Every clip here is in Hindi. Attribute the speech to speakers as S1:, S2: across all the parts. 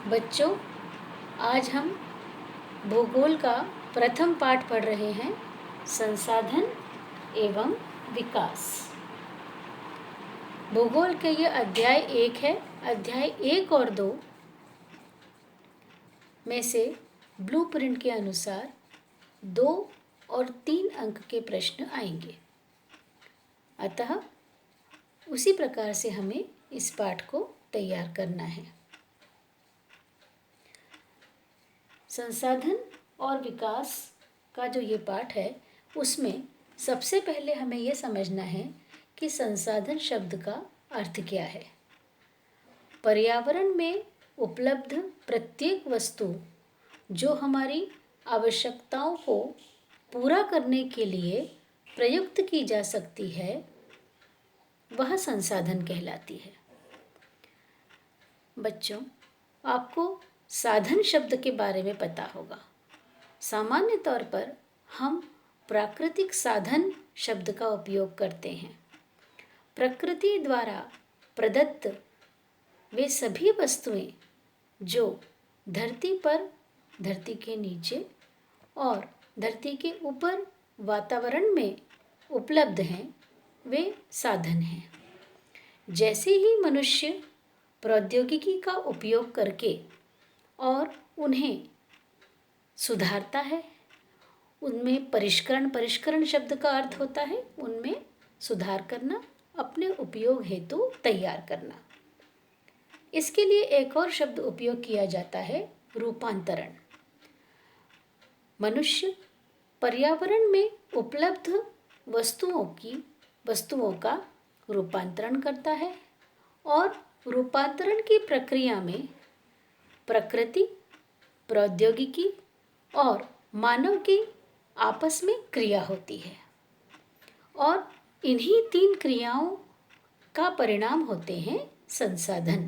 S1: बच्चों, आज हम भूगोल का प्रथम पाठ पढ़ रहे हैं, संसाधन एवं विकास। भूगोल के ये अध्याय 1 है। अध्याय 1 और 2 में से ब्लूप्रिंट के अनुसार 2 और 3 अंक के प्रश्न आएंगे। अतः उसी प्रकार से हमें इस पाठ को तैयार करना है। संसाधन और विकास का जो ये पाठ है, उसमें सबसे पहले हमें ये समझना है कि संसाधन शब्द का अर्थ क्या है। पर्यावरण में उपलब्ध प्रत्येक वस्तु जो हमारी आवश्यकताओं को पूरा करने के लिए प्रयुक्त की जा सकती है, वह संसाधन कहलाती है। बच्चों, आपको साधन शब्द के बारे में पता होगा। सामान्य तौर पर हम प्राकृतिक साधन शब्द का उपयोग करते हैं। प्रकृति द्वारा प्रदत्त वे सभी वस्तुएं जो धरती पर, धरती के नीचे और धरती के ऊपर वातावरण में उपलब्ध हैं, वे साधन हैं। जैसे ही मनुष्य प्रौद्योगिकी का उपयोग करके और उन्हें सुधारता है, उनमें परिष्करण शब्द का अर्थ होता है उनमें सुधार करना, अपने उपयोग हेतु तैयार करना। इसके लिए एक और शब्द उपयोग किया जाता है, रूपांतरण। मनुष्य पर्यावरण में उपलब्ध वस्तुओं का रूपांतरण करता है और रूपांतरण की प्रक्रिया में प्रकृति, प्रौद्योगिकी और मानव की आपस में क्रिया होती है और इन्हीं 3 क्रियाओं का परिणाम होते हैं संसाधन।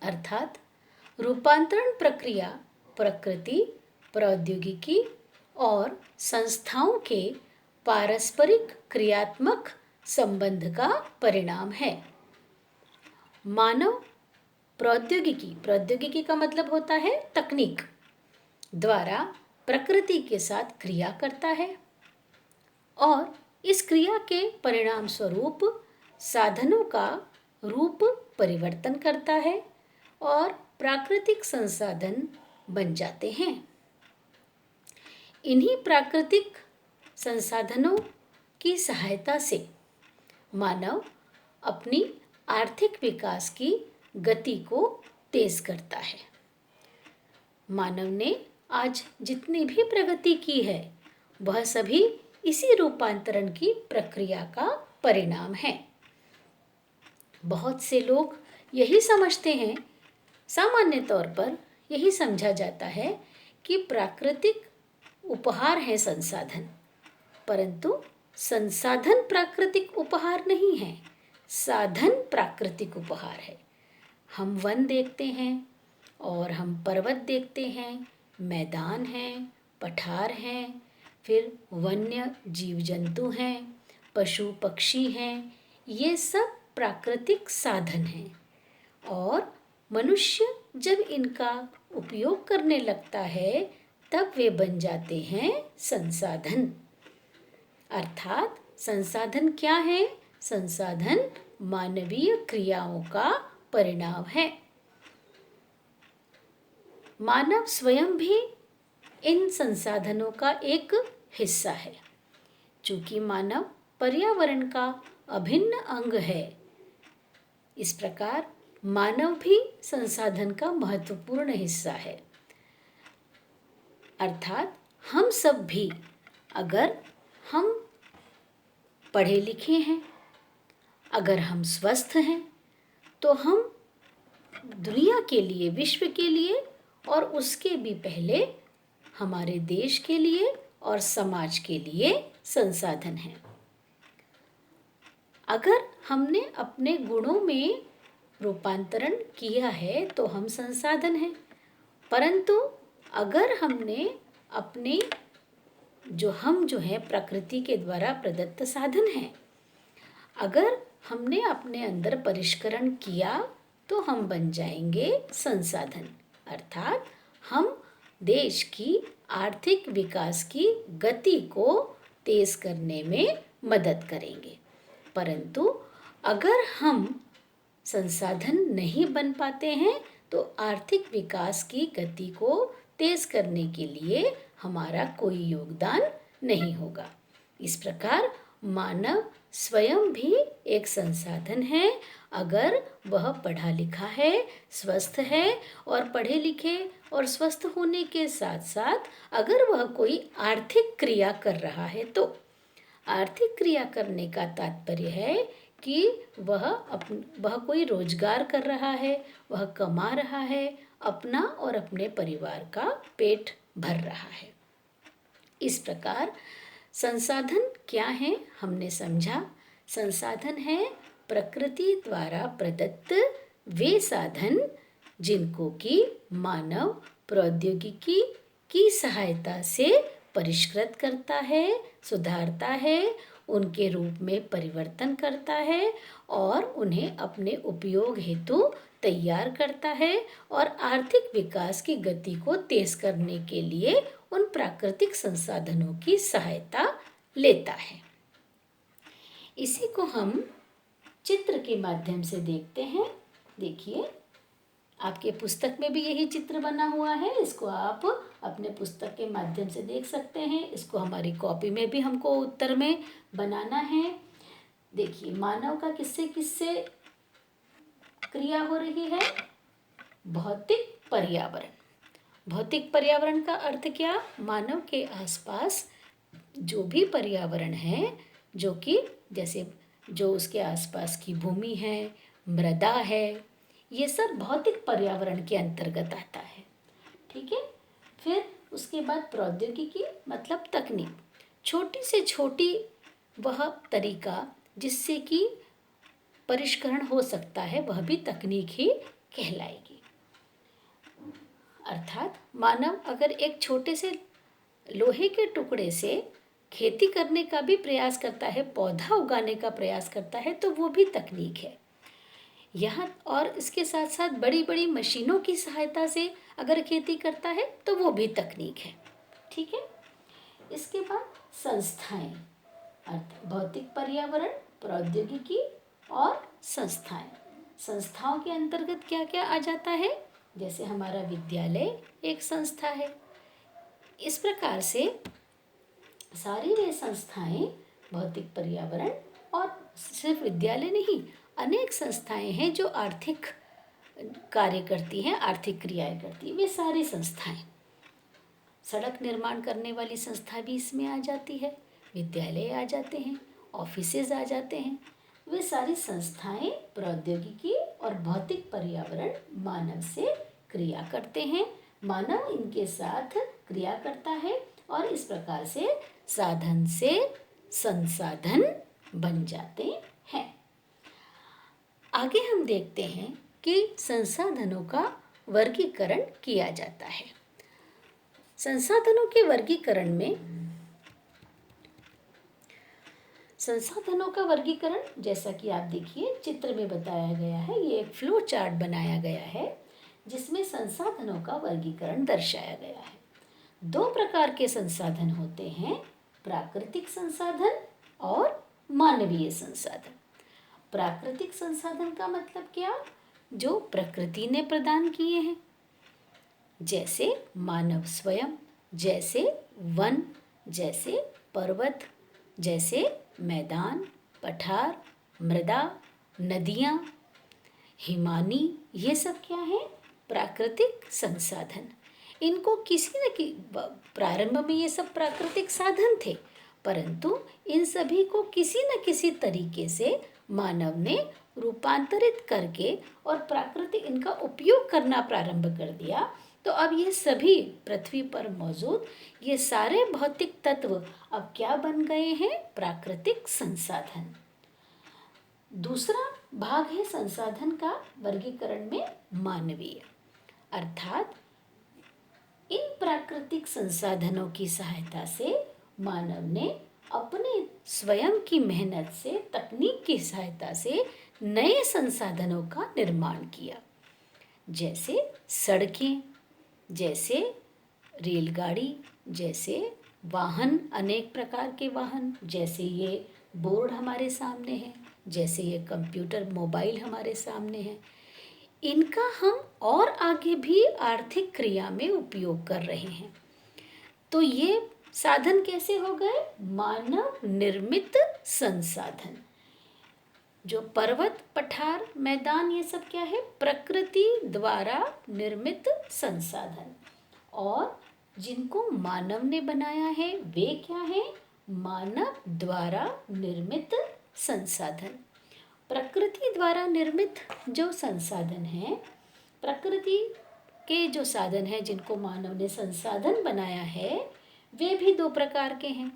S1: अर्थात रूपांतरण प्रक्रिया प्रकृति, प्रौद्योगिकी और संस्थाओं के पारस्परिक क्रियात्मक संबंध का परिणाम है। मानव प्रौद्योगिकी का मतलब होता है तकनीक द्वारा प्रकृति के साथ क्रिया करता है और इस क्रिया के परिणाम स्वरूप साधनों का रूप परिवर्तन करता है और प्राकृतिक संसाधन बन जाते हैं। इन्हीं प्राकृतिक संसाधनों की सहायता से मानव अपनी आर्थिक विकास की गति को तेज करता है। मानव ने आज जितनी भी प्रगति की है, वह सभी इसी रूपांतरण की प्रक्रिया का परिणाम है। बहुत से लोग यही समझते हैं, सामान्य तौर पर यही समझा जाता है कि प्राकृतिक उपहार है संसाधन, परंतु संसाधन प्राकृतिक उपहार नहीं है, साधन प्राकृतिक उपहार है। हम वन देखते हैं और हम पर्वत देखते हैं, मैदान हैं, पठार हैं, फिर वन्य जीव जंतु हैं, पशु पक्षी हैं, ये सब प्राकृतिक साधन हैं और मनुष्य जब इनका उपयोग करने लगता है, तब वे बन जाते हैं संसाधन। अर्थात संसाधन क्या है? संसाधन मानवीय क्रियाओं का परिणाम है। मानव स्वयं भी इन संसाधनों का एक हिस्सा है। चूंकि मानव पर्यावरण का अभिन्न अंग है, इस प्रकार मानव भी संसाधन का महत्वपूर्ण हिस्सा है। अर्थात हम सब भी, अगर हम पढ़े लिखे हैं, अगर हम स्वस्थ हैं, तो हम दुनिया के लिए, विश्व के लिए और उसके भी पहले हमारे देश के लिए और समाज के लिए संसाधन हैं। अगर हमने अपने गुणों में रूपांतरण किया है तो हम संसाधन हैं, परंतु अगर हमने अपने जो है प्रकृति के द्वारा प्रदत्त साधन हैं, अगर हमने अपने अंदर परिष्करण किया तो हम बन जाएंगे संसाधन, अर्थात हम देश की आर्थिक विकास की गति को तेज करने में मदद करेंगे। परंतु अगर हम संसाधन नहीं बन पाते हैं तो आर्थिक विकास की गति को तेज करने के लिए हमारा कोई योगदान नहीं होगा। इस प्रकार मानव स्वयं भी एक संसाधन है। अगर वह पढ़ा लिखा है, स्वस्थ है और पढ़े लिखे और स्वस्थ होने के साथ साथ अगर वह कोई आर्थिक क्रिया कर रहा है तो आर्थिक क्रिया करने का तात्पर्य है कि वह कोई रोजगार कर रहा है, वह कमा रहा है, अपना और अपने परिवार का पेट भर रहा है। इस प्रकार संसाधन क्या है हमने समझा। संसाधन है प्रकृति द्वारा प्रदत्त वे साधन जिनको कि मानव प्रौद्योगिकी की सहायता से परिष्कृत करता है, सुधारता है, उनके रूप में परिवर्तन करता है और उन्हें अपने उपयोग हेतु तैयार करता है और आर्थिक विकास की गति को तेज करने के लिए उन प्राकृतिक संसाधनों की सहायता लेता है। इसी को हम चित्र के माध्यम से देखते हैं। देखिए, आपके पुस्तक में भी यही चित्र बना हुआ है। इसको आप अपने पुस्तक के माध्यम से देख सकते हैं। इसको हमारी कॉपी में भी हमको उत्तर में बनाना है। देखिए, मानव का किससे किससे क्रिया हो रही है? भौतिक पर्यावरण। भौतिक पर्यावरण का अर्थ क्या? मानव के आसपास जो भी पर्यावरण है, जो कि जैसे जो उसके आसपास की भूमि है, मृदा है, ये सब भौतिक पर्यावरण के अंतर्गत आता है। ठीक है। फिर उसके बाद प्रौद्योगिकी मतलब तकनीक। छोटी से छोटी वह तरीका जिससे कि परिष्करण हो सकता है वह भी तकनीक ही कहलाएगी। अर्थात मानव अगर एक छोटे से लोहे के टुकड़े से खेती करने का भी प्रयास करता है, पौधा उगाने का प्रयास करता है, तो वो भी तकनीक है। यहाँ और इसके साथ साथ बड़ी बड़ी मशीनों की सहायता से अगर खेती करता है तो वो भी तकनीक है। ठीक है। इसके बाद संस्थाएं, अर्थ भौतिक पर्यावरण, प्रौद्योगिकी और संस्थाएं। संस्थाओं के अंतर्गत क्या क्या आ जाता है? जैसे हमारा विद्यालय एक संस्था है। इस प्रकार से सारी वे संस्थाएं भौतिक पर्यावरण और सिर्फ विद्यालय नहीं, अनेक संस्थाएं हैं जो आर्थिक कार्य करती हैं, आर्थिक क्रियाएं करती हैं। वे सारी संस्थाएं, सड़क निर्माण करने वाली संस्था भी इसमें आ जाती है, विद्यालय आ जाते हैं, ऑफिसेज आ जाते हैं। वे सारी संस्थाएं प्रौद्योगिकी और भौतिक पर्यावरण मानव से क्रिया करते हैं। मानव इनके साथ क्रिया करता है और इस प्रकार से साधन से संसाधन बन जाते हैं। आगे हम देखते हैं कि संसाधनों का वर्गीकरण किया जाता है। संसाधनों के वर्गीकरण में संसाधनों का वर्गीकरण जैसा कि आप देखिए चित्र में बताया गया है। ये एक फ्लो चार्ट बनाया गया है जिसमें संसाधनों का वर्गीकरण दर्शाया गया है। दो प्रकार के संसाधन होते हैं, प्राकृतिक संसाधन और मानवीय संसाधन। प्राकृतिक संसाधन का मतलब क्या? जो प्रकृति ने प्रदान किए हैं, जैसे मानव स्वयं, जैसे वन, जैसे पर्वत, जैसे मैदान, पठार, मृदा, नदियाँ, हिमानी, ये सब क्या है? प्राकृतिक संसाधन। इनको किसी न कि प्रारंभ में ये सब प्राकृतिक साधन थे, परंतु इन सभी को किसी न किसी तरीके से मानव ने रूपांतरित करके और प्राकृतिक इनका उपयोग करना प्रारंभ कर दिया। तो अब ये सभी पृथ्वी पर मौजूद ये सारे भौतिक तत्व अब क्या बन गए हैं? प्राकृतिक संसाधन। दूसरा भाग है संसाधन का वर्गीकरण में मानवीय, अर्थात इन प्राकृतिक संसाधनों की सहायता से मानव ने अपने स्वयं की मेहनत से, तकनीक की सहायता से नए संसाधनों का निर्माण किया। जैसे सड़कें, जैसे रेलगाड़ी, जैसे वाहन, अनेक प्रकार के वाहन, जैसे ये बोर्ड हमारे सामने है, जैसे ये कंप्यूटर मोबाइल हमारे सामने है। इनका हम और आगे भी आर्थिक क्रिया में उपयोग कर रहे हैं। तो ये साधन कैसे हो गए? मानव निर्मित संसाधन। जो पर्वत, पठार, मैदान, ये सब क्या है? प्रकृति द्वारा निर्मित संसाधन। और जिनको मानव ने बनाया है वे क्या है? मानव द्वारा निर्मित संसाधन। प्रकृति द्वारा निर्मित जो संसाधन है, प्रकृति के जो साधन है जिनको मानव ने संसाधन बनाया है, वे भी दो प्रकार के हैं।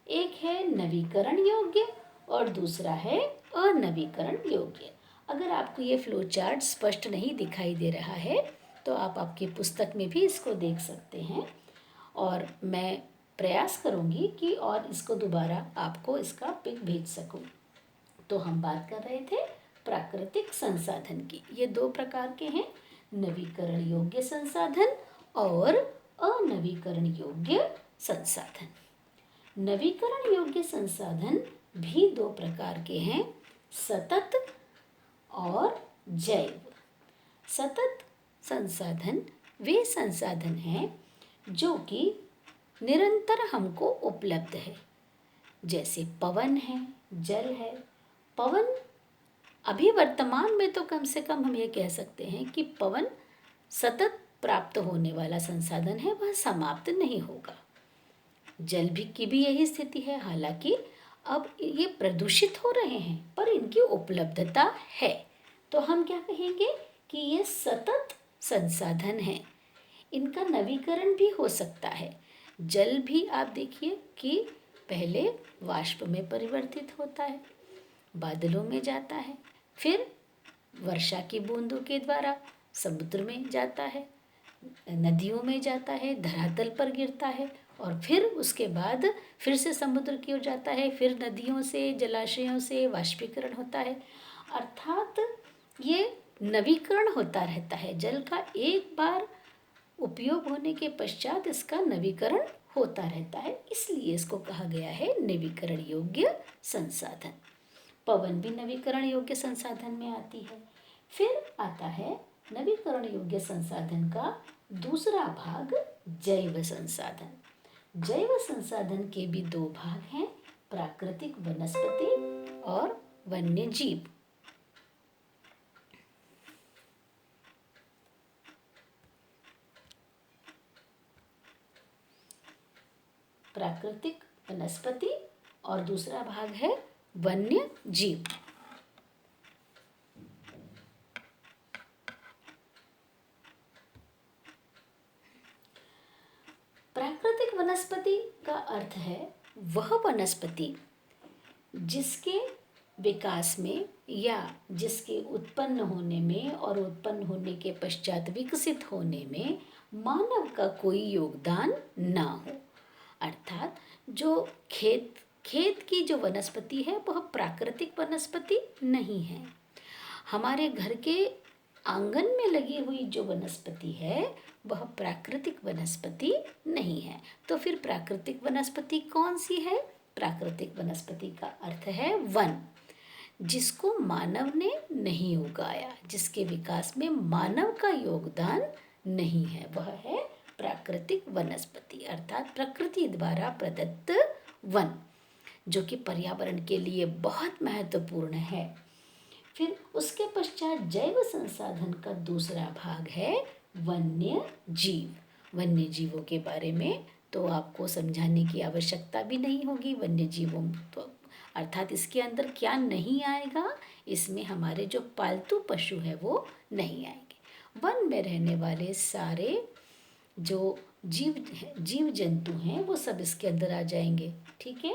S1: एक है नवीकरण योग्य और दूसरा है अनवीकरण योग्य। अगर आपको ये फ्लो चार्ट स्पष्ट नहीं दिखाई दे रहा है तो आप आपकी पुस्तक में भी इसको देख सकते हैं, और मैं प्रयास करूँगी कि और इसको दोबारा आपको इसका पिक भेज सकूँ। तो हम बात कर रहे थे प्राकृतिक संसाधन की। ये दो प्रकार के हैं, नवीकरण योग्य संसाधन और अनवीकरण योग्य संसाधन। नवीकरण योग्य संसाधन भी दो प्रकार के हैं, सतत और जैव। सतत संसाधन वे संसाधन हैं जो कि निरंतर हमको उपलब्ध है, जैसे पवन है, जल है। पवन अभी वर्तमान में तो कम से कम हम ये कह सकते हैं कि पवन सतत प्राप्त होने वाला संसाधन है, वह समाप्त नहीं होगा। जल भी की भी यही स्थिति है, हालांकि अब ये प्रदूषित हो रहे हैं पर इनकी उपलब्धता है, तो हम क्या कहेंगे कि ये सतत संसाधन है। इनका नवीकरण भी हो सकता है। जल भी आप देखिए कि पहले वाष्प में परिवर्तित होता है, बादलों में जाता है, फिर वर्षा की बूंदों के द्वारा समुद्र में जाता है, नदियों में जाता है, धरातल पर गिरता है, और फिर उसके बाद फिर से समुद्र की ओर जाता है, फिर नदियों से, जलाशयों से वाष्पीकरण होता है। अर्थात ये नवीकरण होता रहता है। जल का एक बार उपयोग होने के पश्चात इसका नवीकरण होता रहता है, इसलिए इसको कहा गया है नवीकरण योग्य संसाधन। पवन भी नवीकरण योग्य संसाधन में आती है। फिर आता है नवीकरण योग्य संसाधन का दूसरा भाग, जैव संसाधन। जैव संसाधन के भी दो भाग हैं, प्राकृतिक वनस्पति और वन्य जीव। प्राकृतिक वनस्पति और दूसरा भाग है वन्य जीव। प्राकृतिक वनस्पति का अर्थ है वह वनस्पति जिसके विकास में या जिसके उत्पन्न होने में और उत्पन्न होने के पश्चात विकसित होने में मानव का कोई योगदान ना हो। अर्थात जो खेत की जो वनस्पति है वह प्राकृतिक वनस्पति नहीं है। हमारे घर के आंगन में लगी हुई जो वनस्पति है वह प्राकृतिक वनस्पति नहीं है। तो फिर प्राकृतिक वनस्पति कौन सी है? प्राकृतिक वनस्पति का अर्थ है वन, जिसको मानव ने नहीं उगाया, जिसके विकास में मानव का योगदान नहीं है, वह है प्राकृतिक वनस्पति। अर्थात प्रकृति द्वारा प्रदत्त वन, जो कि पर्यावरण के लिए बहुत महत्वपूर्ण है। फिर उसके पश्चात जैव संसाधन का दूसरा भाग है वन्य जीव। वन्य जीवों के बारे में तो आपको समझाने की आवश्यकता भी नहीं होगी। वन्य जीवों तो अर्थात इसके अंदर क्या नहीं आएगा, इसमें हमारे जो पालतू पशु है वो नहीं आएंगे। वन में रहने वाले सारे जो जीव जंतु हैं वो सब इसके अंदर आ जाएंगे। ठीक है।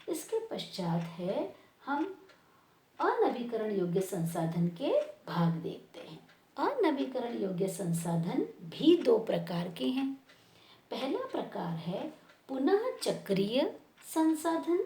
S1: इसके पश्चात है हम अनवीकरण योग्य संसाधन के भाग देखते हैं। अनवीकरण योग्य संसाधन भी दो प्रकार के हैं। पहला प्रकार है पुनः चक्रीय संसाधन